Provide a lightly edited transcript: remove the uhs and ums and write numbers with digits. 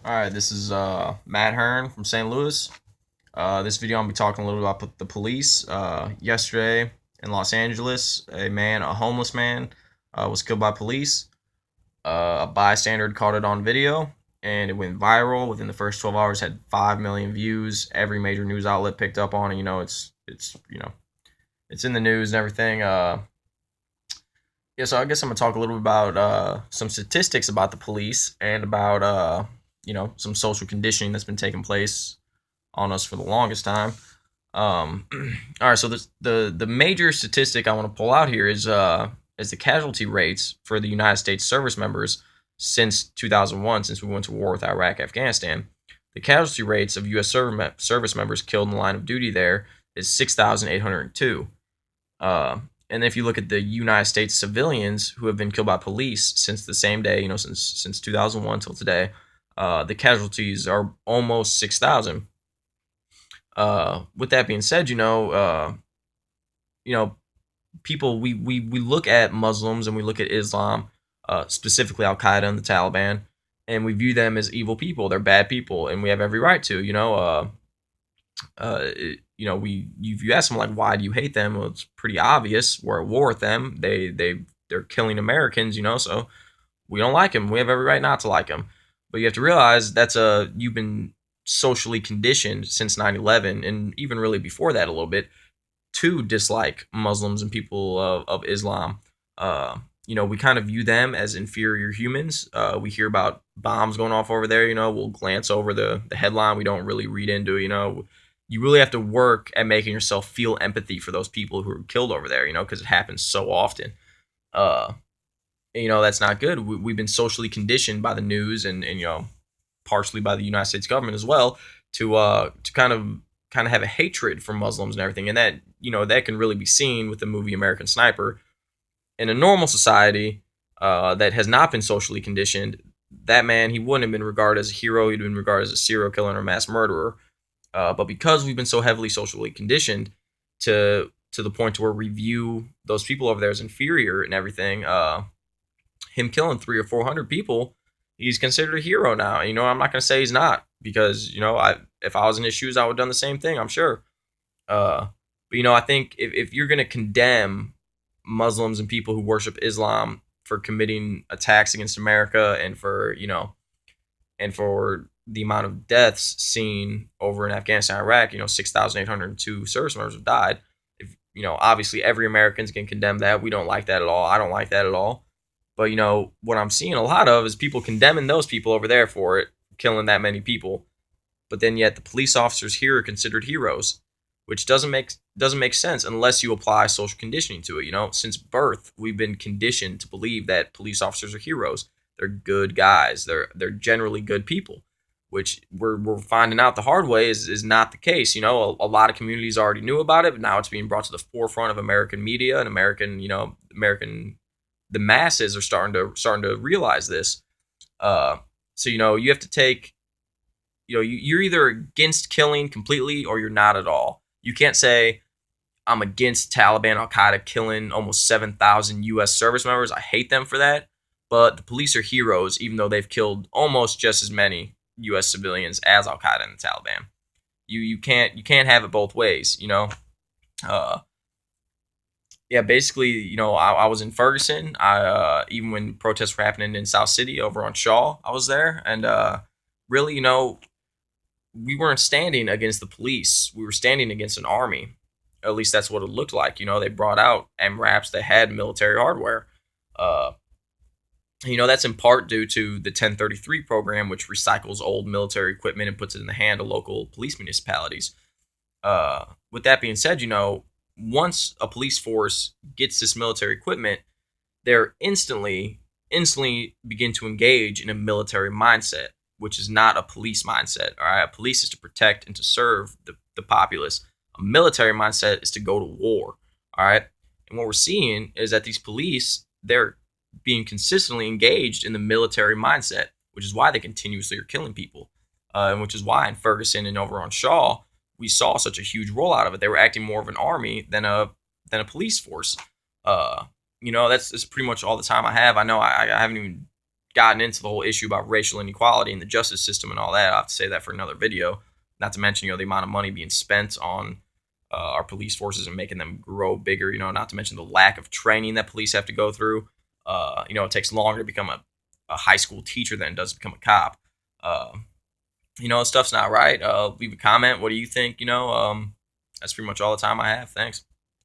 All right, this is Matt Hearn from St. Louis. This video, I'll be talking a little bit about the police. Yesterday in Los Angeles, a homeless man, was killed by police. A bystander caught it on video, and it went viral. Within the first 12 hours, had 5 million views. Every major news outlet picked up on it. It's in the news and everything. Yeah, so I guess I'm gonna talk a little bit about some statistics about the police and about some social conditioning that's been taking place on us for the longest time. All right, so the major statistic I want to pull out here is the casualty rates for the United States service members since 2001, since we went to war with Iraq, Afghanistan. The casualty rates of U.S. service members killed in the line of duty there is 6,802. And if you look at the United States civilians who have been killed by police since the same day, since 2001 till today, the casualties are almost 6,000. With that being said, people we look at Muslims and we look at Islam, specifically Al Qaeda and the Taliban, and we view them as evil people. They're bad people, and we have every right to. If you ask them like, why do you hate them? Well, it's pretty obvious. We're at war with them. They're killing Americans. So we don't like them. We have every right not to like them. But you have to realize you've been socially conditioned since 9/11, and even really before that a little bit, to dislike Muslims and people of Islam. We kind of view them as inferior humans. We hear about bombs going off over there. We'll glance over the headline. We don't really read into. You really have to work at making yourself feel empathy for those people who are killed over there. Because it happens so often. That's not good. We've been socially conditioned by the news and partially by the United States government as well to kind of have a hatred for Muslims and everything, and that can really be seen with the movie American Sniper. In a normal society that has not been socially conditioned, that man, he wouldn't have been regarded as a hero. He'd been regarded as a serial killer and a mass murderer. But because we've been so heavily socially conditioned to the point to where we view those people over there as inferior and everything, him killing 300 or 400 people, he's considered a hero now. I'm not going to say he's not, because if I was in his shoes, I would have done the same thing, I'm sure. But I think if you're going to condemn Muslims and people who worship Islam for committing attacks against America, and for the amount of deaths seen over in Afghanistan, Iraq, 6,802 service members have died. Obviously every American's can condemn that. We don't like that at all. I don't like that at all. But what I'm seeing a lot of is people condemning those people over there for it, killing that many people. But then yet the police officers here are considered heroes, which doesn't make sense unless you apply social conditioning to it. Since birth, we've been conditioned to believe that police officers are heroes. They're good guys. They're generally good people, which we're finding out the hard way is not the case. A lot of communities already knew about it, but now it's being brought to the forefront of American media and the masses are starting to realize this. So you have to take, you're either against killing completely or you're not at all. You can't say I'm against Taliban, Al Qaeda killing almost 7,000 U.S. service members. I hate them for that. But the police are heroes, even though they've killed almost just as many U.S. civilians as Al Qaeda and the Taliban. You can't have it both ways. Yeah, basically, I was in Ferguson. Even when protests were happening in South City over on Shaw, I was there, and really, we weren't standing against the police. We were standing against an army. At least that's what it looked like. They brought out MRAPs that had military hardware. That's in part due to the 1033 program, which recycles old military equipment and puts it in the hand of local police municipalities. With that being said, once a police force gets this military equipment, they're instantly begin to engage in a military mindset, which is not a police mindset. All right, a police is to protect and to serve the populace. A military mindset is to go to war. All right, and what we're seeing is that these police, they're being consistently engaged in the military mindset, which is why they continuously are killing people, and which is why in Ferguson and over on Shaw, we saw such a huge rollout of it. They were acting more of an army than a police force. That's pretty much all the time I have. I know I haven't even gotten into the whole issue about racial inequality in the justice system and all that. I'll have to say that for another video. Not to mention, the amount of money being spent on our police forces and making them grow bigger. Not to mention the lack of training that police have to go through. It takes longer to become a high school teacher than it does to become a cop. Stuff's not right. Leave a comment. What do you think? That's pretty much all the time I have. Thanks.